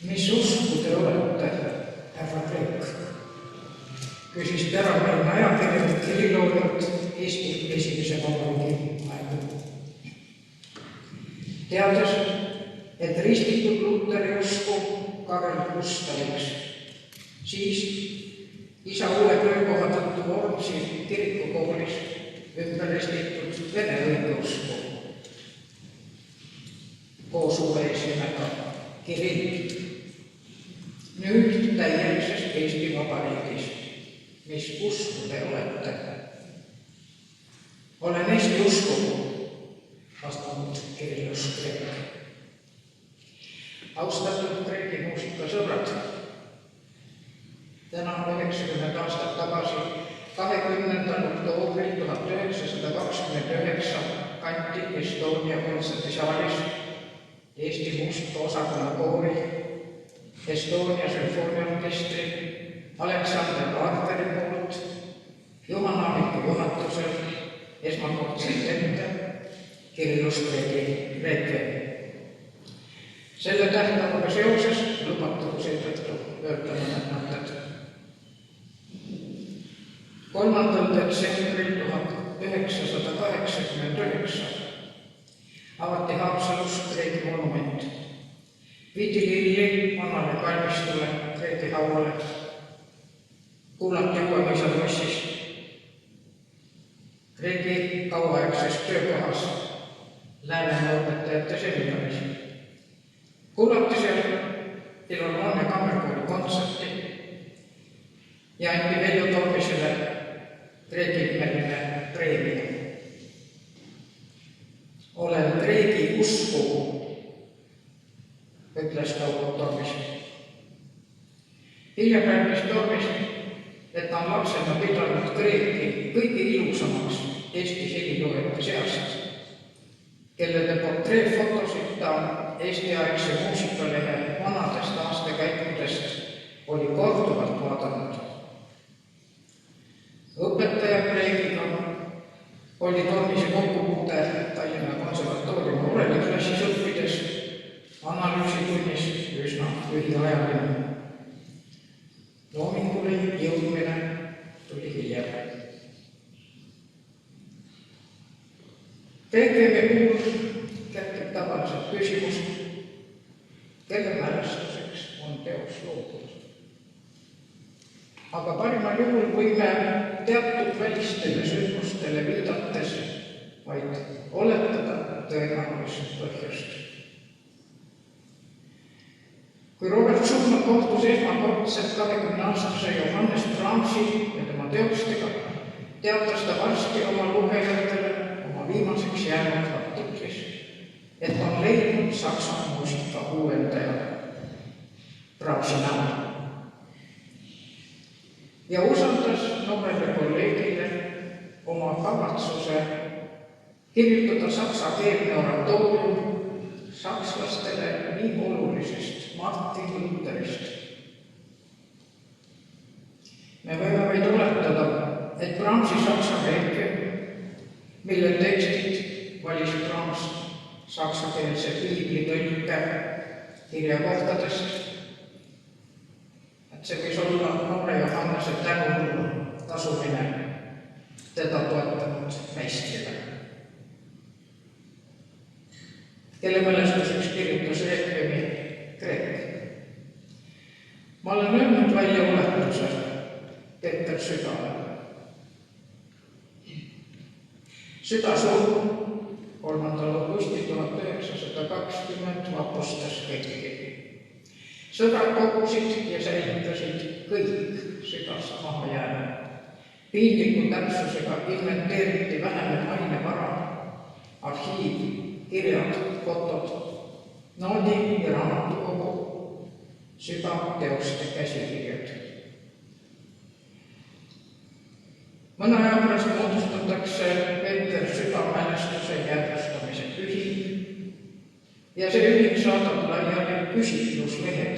Mis usku te olete, härra Kreek? Küsis terapäevne ajakirjanik heliloojalt Eesti esimese vabariigi aegu. Teades, et ristitud Luteri usku Karel Gustaviks, siis isa uue töökoha tõttu Vormsi kirikukoolis ümber ristitud vene õigeusku koos uue esimega Kirill. Nüüd täielises Eesti Vabariigis, mis usku te olete? Olen Eesti uskugu, vastanud Kirillus Kreek. Austatud Kreeki muusikasõbrad, täna 90 aastat tagasi, 20. oktoobril 1929 kanti Estonia kontsertisaalis Eesti muusikaosakonna koori, Estonia sümfooniaorkestri, Aleksander Vaarderi poolt, Juhan Aaviku juhatusel esmakordselt ette Kirillus Kreeki reekviem. Selle tähtpäevaga seoses lubatagu seetõttu öelda mõned mõtted. 3. detsembril 1989 avati Haapsalus Kreeki monument. Viidi lilli vanale kalmistule Kreeki hauale. Kuulati Uuemõisa lossis Kreeki kauaaegses töökohas Läänemaa õpetajate seminaris. Kuulati seal Filharmoonia kammerkoori kontserti ja anti Veljo Tormisele Kreeki-nimeline preemia. Olen Kreeki uskugu, ütles Veljo Tormis. Hiljem rääkis Tormis, et ta on lapsena pidanud Kreeki kõige ilusamaks Eesti heliloojate seast, kellede portreefotosid ta Eesti-aegse muusikalehe vanadest aastakäikudest oli korduvalt vaadanud. Õpetaja Kreekiga oli Tormise kokkupuude Tallinna konservatooriumi oreliklassis õppides analüüsitunnis üsna lühiajaline. Loomingule jõudmine tuli hiljem. Reekvemi puhul kerkib tavaliselt küsimus, kelle mälestuseks on teos loodud. Aga parimal juhul võime teatud välistele sündmustele viidates vaid oletada tõenäolist põhjust. Kui Robert Schumann kohtus esmakordselt 20-aastase Johannes Brahmsi ja tema teostega, teatas ta varsti oma lugejatele oma viimaseks jäänud artiklis, et on leidnud saksa muusika uuendaja Brahmsi näol. Ja usaldas noorele kolleegile oma kavatsuse kirjutada saksakeelne oratoorium sakslastele nii olulisest Martin Lutherist. Me võime vaid oletada, et Brahmsi saksa reekviem, mille tekstid valis Brahms saksakeelse piibli tõlke kirjakohtadest, et see võis olla noore Johannese tänululu tasumine teda toetanud meistrile, kelle mälestuseks kirjutas reekvemi Kreek. Ma olen öelnud välja uletuse Peeter Südale. Süda surm 3. augusti 1920 vapustas kõiki. Sõbrad kogusid ja säilitasid kõik südast maha jäänud. Piinliku täpsusega inventeeriti vähemalt ainevara, arhiiv, kirjad, fotod, noodi ja raamatukogu, südateoste käsikirjad. Mõne aja pärast moodustatakse Peeter Süda mälestuse jäädvustamise ühing ja see ühing saadab laiali küsitluslehed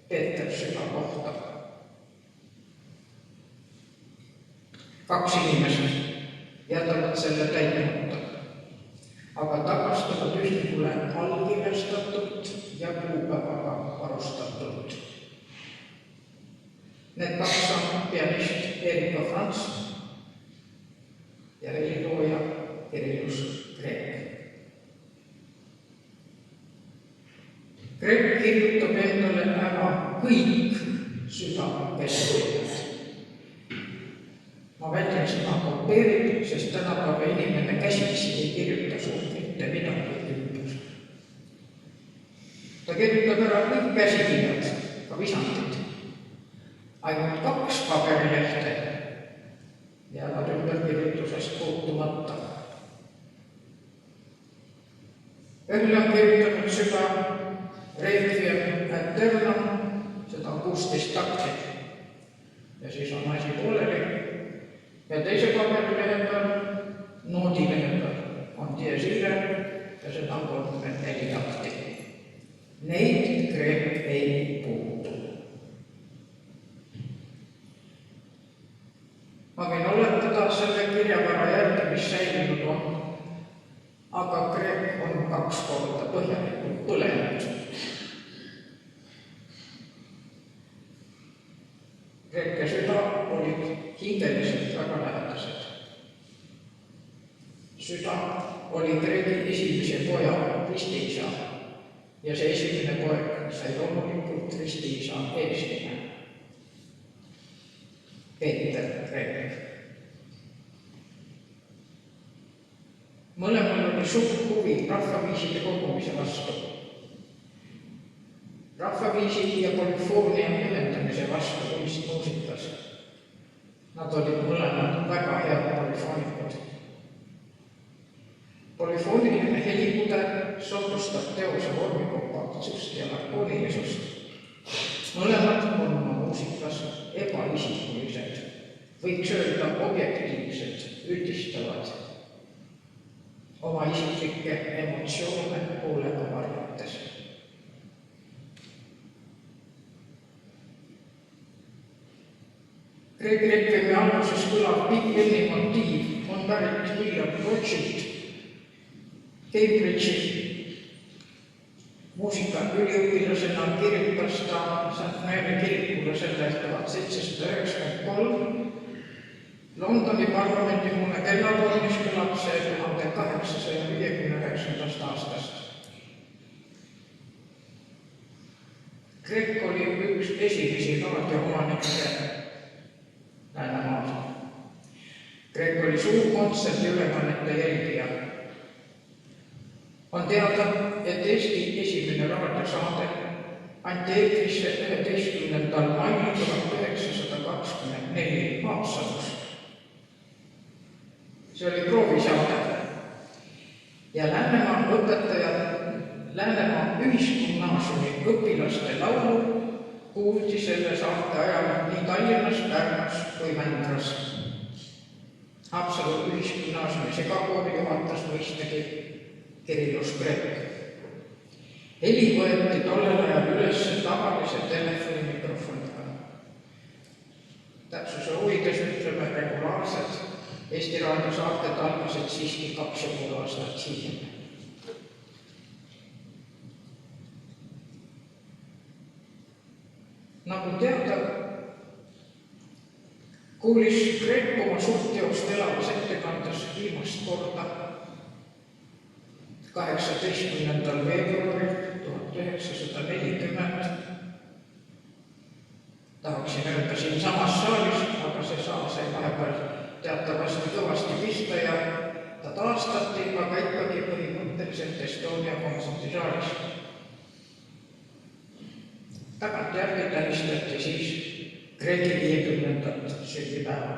Peeter Süda kohta. 2 inimest jätavad selle täitmata, aga tagastavad ühingule allkirjastatult ja kuupäevaga varustatud. Need kaks on pianist Erika Franz ja helilooja Kirillus Kreek. Kreek kirjutab endale ära kõik südamekeeled. Ma väldin sõna kopeerib, sest tänapäeva inimene käsitsi ei kirjuta suurt mitte midagi ümber. Ta kirjutab ära kõik käsikirjad, ka visandid. Ainult 2 paberilehte jäävad ümberkirjutusest puutumata. Ühele on kirjutanud seda Requiem Aeternam, seda on 16 takti ja siis on asi pooleli. Ja teise paberilehe peal, noodilehe peal on Dies Irae ja seda on 34 takti. Neid Kreek ei puutu. Ma võin oletada selle kirjavara järgi, mis säilinud on, aga Kreek on 2 korda põhjalikult põlenud. Kreek ja süda olid hingeliselt väga lähedased. Süda oli Kreeki esimese poja ristiisa ja see esimene poeg sai loomulikult ristiisa eesnime. Peeter Kreek. Mõlemal oli suur huvi rahvaviiside kogumise vastu. Rahvaviiside ja polüfoonia ühendamise vastu kunstmuusikas. Nad olid mõlemad väga head polüfoonikud. Polüfooniline helikudel soodustab teose vormikopaktsust ja lakoonilisust. Mõlemad on oma muusikas ebaisikulised, võiks öelda objektiivsed, üldistavad, oma isiklikke emotsioone hoolega varjates. Kreeki Requiemi alguses kõlav Big Beni motiiv on pärit William Rothschild Cambridge'i muusikaüliõpilasena kirjutas ta St. Mary kirikule selle 1793. Londoni parlamendihoone kellatornis kõlab see 1859. aastast. Kreek oli üks esimesi raadioomanikke Läänemaal. Kreek oli suur kontserdiülekannete jälgija. On teada, et Eesti esimene raadiosaade anti eetrisse 11. mail 1924 Haapsalus. See oli proovisaade ja Läänemaa ühisgümnaasiumi õpilaste laulu kuuldi selle saate ajal nii Tallinnas, Pärnus kui Vändras. Haapsalu ühisgümnaasiumi segakooli juhatas mõistagi Kirillus Kreek. Heli võeti tollel ajal üles tavalise telefonimikrofoniga. Täpsuse huvides ütleme regulaarsed Eesti raadiosaated algasid siiski 2,5 aastat hiljem. Nagu teada, kuulis Kreek oma suurt teost elavas ettekandes viimast korda 18. veebruaril 1940. Tahaksin öelda siin samas saalis, aga see saal sai vahepeal teatavasti kõvasti pihta ja ta taastati, aga ikkagi põhimõtteliselt Estonia kontsertisaalis. Tagantjärgi tähistati siis Kreeki 50. sünnipäeva.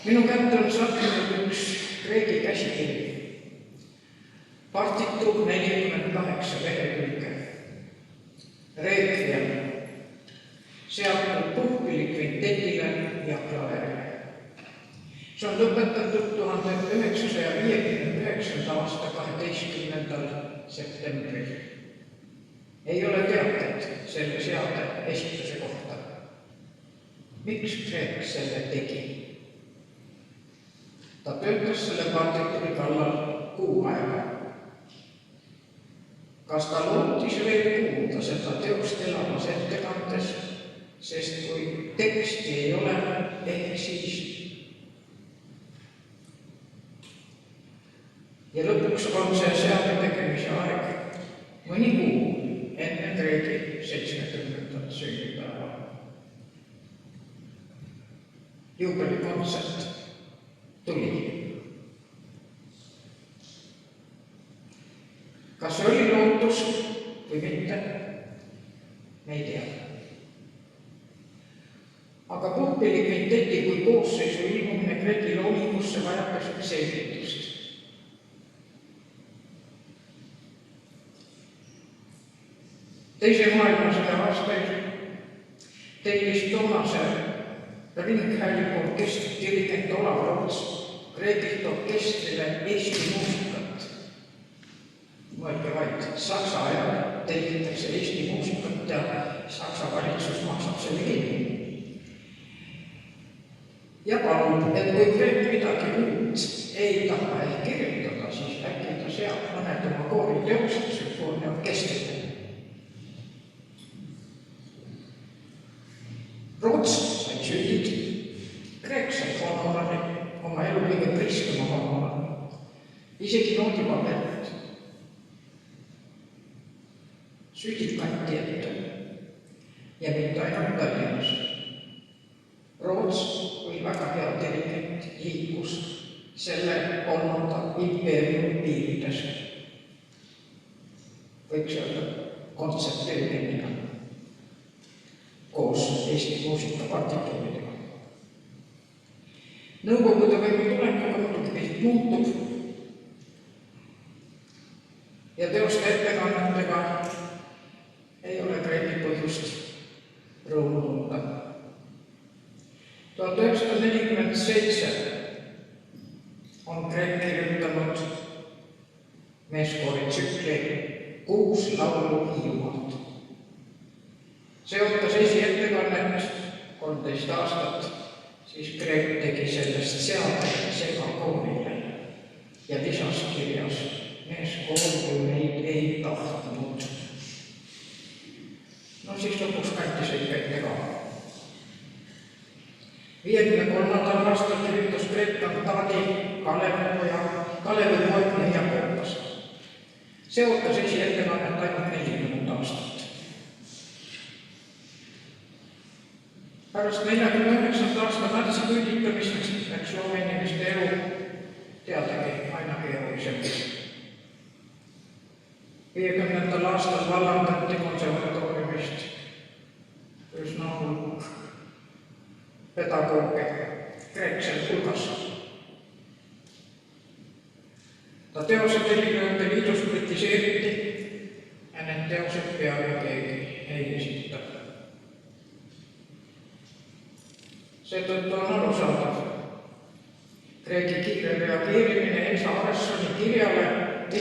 Minu kätte on sattunud üks Kreeki käsikiri. Partituur 48 lehekülge. Requiem. Seatud puhkpilli kvintetile ja klaverile. See on lõpetatud 1959. aasta 12. septembril. Ei ole teatet selle seade esituse kohta. Miks Kreek selle tegi? Ta töötas selle partituuri kallal kuu aega Kas ta lootis veel kuulda seda teost elamas ettekandes, sest kui teksti ei ole, ehk siis. Ja lõpuks on see seadme tegemise aeg mõni kuu enne Kreegi 70. sünnipäeva. Juubelikontsert tuli. Kas see oli lootus või mitte? Me ei tea. Aga Puhkpilli kvinteti kui koosseisu ilmumine Kreeki loomingusse vajakas selgitust. Teise maailmasõja aastail tellis toonase ringhäälingu orkestri dirigent Olav Roots Kreegilt orkestrile Eesti muusikat. Mõelge vaid, Saksa ajal tellitakse Eesti muusikat ja Saksa valitsus maksab selle kinni. Ja palub, et kui Kreek midagi uut ei taha ehk kirjutada, siis äkki ta seab mõned oma kooriteosed sümfoonia orkestrile. Roots sai südid, Kreek sai honorari, oma elu kõige priskema honorari, isegi noodipaberid. Südid kanti ette ja mitte ainult Tallinnas. Roots kui väga hea dirigent liikus selle 3. impeeriumi piirides. Võiks öelda kontserteerimine koos Eesti muusikapartituuridega. Nõukogude võimu tulekuga muidugi pilt muutub ja teoste ettekannetega ei ole Kreeki põhjust rõõmu tunda. 1947 on Kreek kirjutanud meeskoori tsükli 6 laulu Hiiumaalt. See ootas esiettekannet 13 aastat, siis Kreek tegi sellest seade segakoorile ja lisas kirjas meeskoor kui meid ei tahtnud. No siis lõpuks kanti see ikka ette ka. 53. aastal kirjutas Kreek kantaadi Kalevi poeg Nõiakoopas. See ootas esiettekannet ainult 40 aastat. Pärast 49. aasta märtsi küüditamiseks läks loomeinimeste elu teadagi aina keerulisemaks. 50. aastal vallandati konservatooriumist üsna hulk pedagooge Kreeksel hulgas. Ta teosed Erinevate Liidus kritiseeriti ja need teosed peaaegu keegi ei esita. Seetõttu on arusaadav Kreeki kiire reageerimine Elsa Aressoni kirjale 1.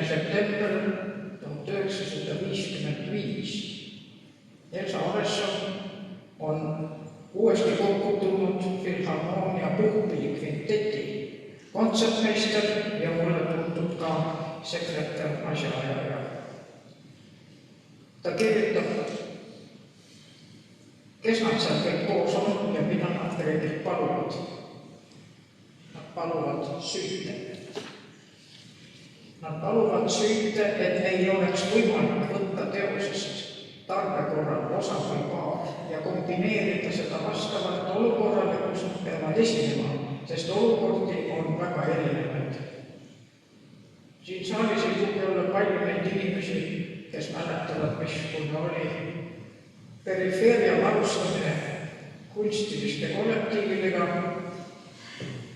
september 1955. Elsa Aresson on uuesti kokku tulnud Filharmoonia Puhkpilli kvinteti kontsertmeister ja mulle tuntud ka sekretär asjaajaja. Ta kirjutab, kes nad seal kõik koos on ja mida nad Kreegilt paluvad. Nad paluvad süüte. Nad paluvad süüte, et ei oleks võimalik võtta teosest tarbekorral osa või paar ja kombineerida seda vastavalt olukorrale, kus nad peavad esinema, sest olukordi on väga erinevaid. Siin saalis ei pruugi olla palju neid inimesi, kes mäletavad, missugune oli perifeeria varustamine kunstiliste kollektiividega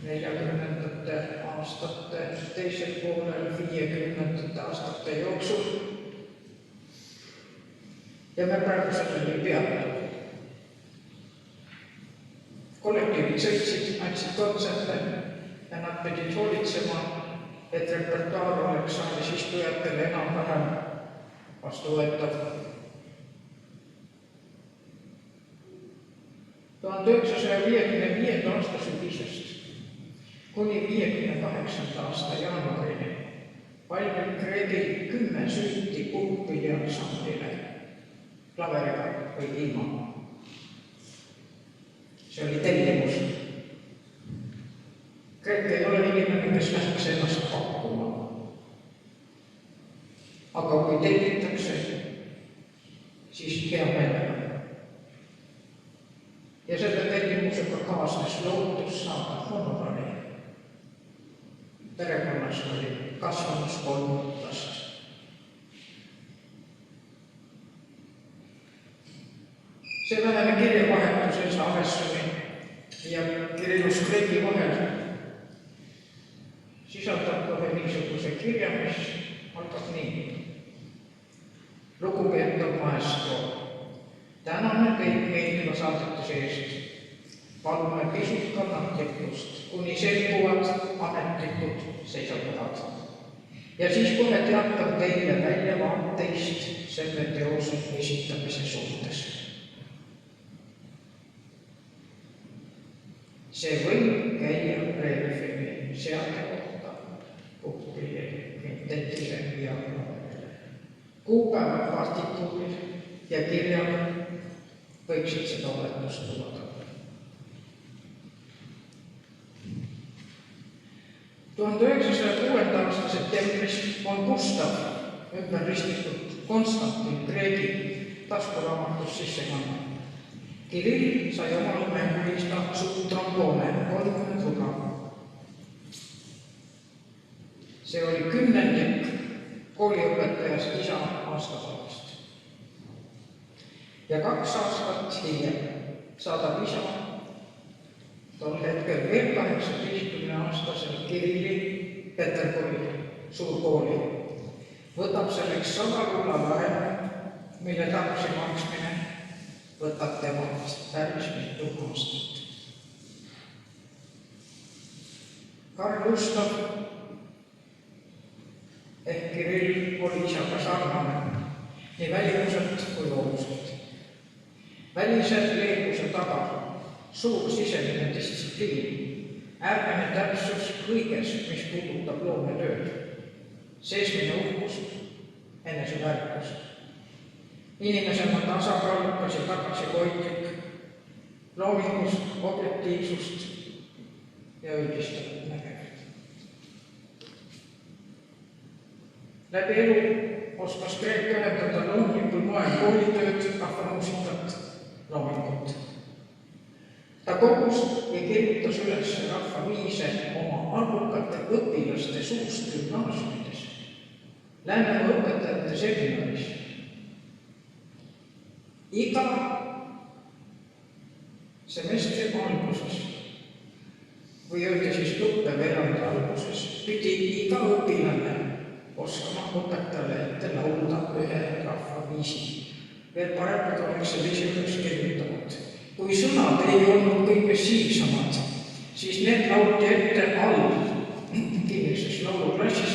40. aastate teisel poolel 50. aastate jooksul. Ja me praegu sellele ei peatu. Kollektiivid sõitsid, andsid kontserte ja nad pidid hoolitsema, et repertuaar oleks saalis istujatele enam-vähem vastuvõetav. 1955. aasta sügisest kuni 58. aasta jaanuarini valmib Kreegi veel 10 süüti puhkpilliansamblile klaveriga või ilma. See oli tellimus. Kreek ei ole inimene, kes läheks ennast pakkuma. Aga kui tellitakse, siis hea meelega. Ja selle tellimusega kaasnes lootus saada honorari. Perekonnas oli kasvamas 3 last. See vähene kirjavahetus Elsa Avessoni ja Kirillus Kreeki vahel sisaldab kohe niisuguse kirja, mis algab nii. Lugupeetav maestro, täname teid meeldiva saadetuse eest. Palume pisut kannatlikkust, kuni selguvad ametlikud seisukohad. Ja siis kohe teatab teile väljavaateist selle teose esitamise suhtes. See võib käia Reelfeni seade kohta puhkpilli kvintentile ja kuupäevad partituuril ja kirjal võiksid seda oletust lubada. 1906. aasta septembris on Gustav ümber ristitud Konstantin Kreegi taskuraamatus sisse kandnud. Kirill sai oma mänguriista subtrombone 30 ruga. See oli 10. kooliõpetajast isa aastapäevast. Ja 2 aastat hiljem saadab isa tol hetkel veel 18-aastasel Kirilli Peterburi suurkooli. Võtab selleks 100 rulla laenu, mille tagasi maksmine võtab temalt päris mitu aastat. Karl Gustav ehk Kirill oli isaga sarnane nii välimuselt kui loomuselt. Välise leebuse taga suur sisemine distsipliin, äärmine täpsus kõiges, mis puudutab loometööd, seesmine uhkus, eneseväärikus. Inimesena tasakaalukas ja tagasihoidlik, loomingust, objektiivsust ja õigistatud nägemist. Läbi elu oskas Kreek ühendada loomulikul moel koolitööd, rahvamuusikat, loomingut. Ta kogus ja kirjutas üles rahvaviise oma arvukate õpilaste suust gümnaasiumides, Läänemaa õpetajate seminaris. Iga semestri alguses või öelda siis õppeveerandi alguses pidi iga õpilane oskama õpetajale ette laulda ühe rahvaviisi. Veel paremad oleks sellise üles kirjutanud. Kui sõnad ei olnud kõige siivsamad, siis need lauldi ette all kinnises lauluklassis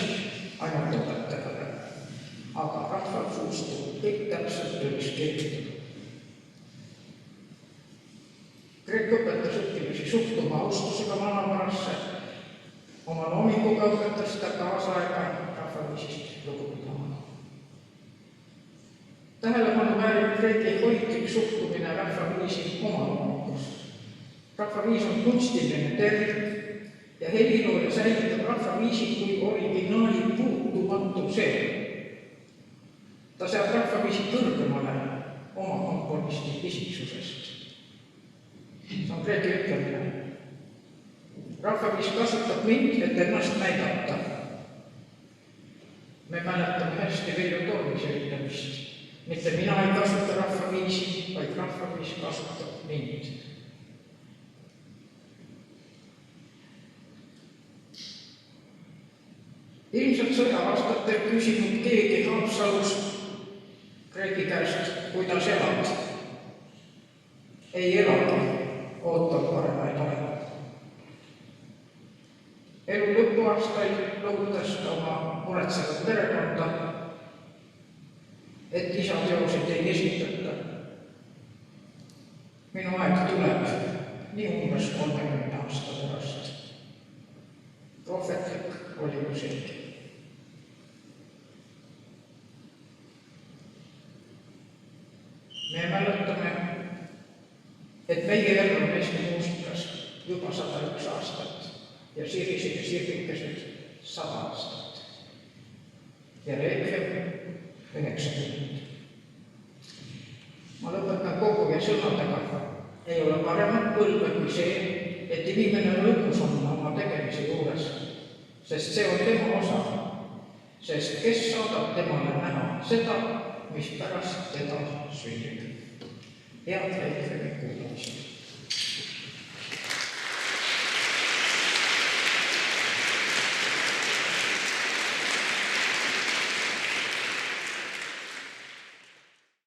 ainult õpetajale. Aga rahval suust kõik täpselt üles kirjutatud. Kreek õpetas õpilasi suhtuma austusega vanavarasse, oma loominguga õpetas ta kaasaega rahvaviisist lugu pidama. Tähelepanu väärib Kreeki hoidlik suhtumine rahvaviisi oma loomingus. Rahvaviis on kunstiline tervik ja helilooja säilitab rahvaviisi kui originaali puutumatu see. Ta seab rahvaviisi kõrgemale oma komponisti isiksusest. See on Kreeki ütlemine. Rahvaviis kasutab mind, et ennast näidata. Me mäletame hästi Veljo Tormise ütlemist. Mitte mina ei kasuta rahvaviisi, vaid rahvaviis kasutab mind. Ilmselt sõjaastatel küsinud keegi Haapsalus Kreeki käest, kuidas elad. Ei elagi, ootab paremaid aega. Elu lõpuaastaid lohutas ta oma muretsevat perekonda, et isa teoseid ei esitata. Minu aeg tuleb nii umbes 30 aasta pärast. Prohvetlik oli ju selge. meie elu on Eesti muusikas juba 101 aastat ja Sirised ja Sirvikesed 100 aastat. Ja Reekviem 90. Ma lõpetan kogu ja sõnadega. Ei ole paremat põlve kui see, et inimene lõpus on oma tegemise juures, sest see on tema osa, sest kes saadab temale näha seda, mis pärast teda sünnib. Head Reekviemi kuulamist.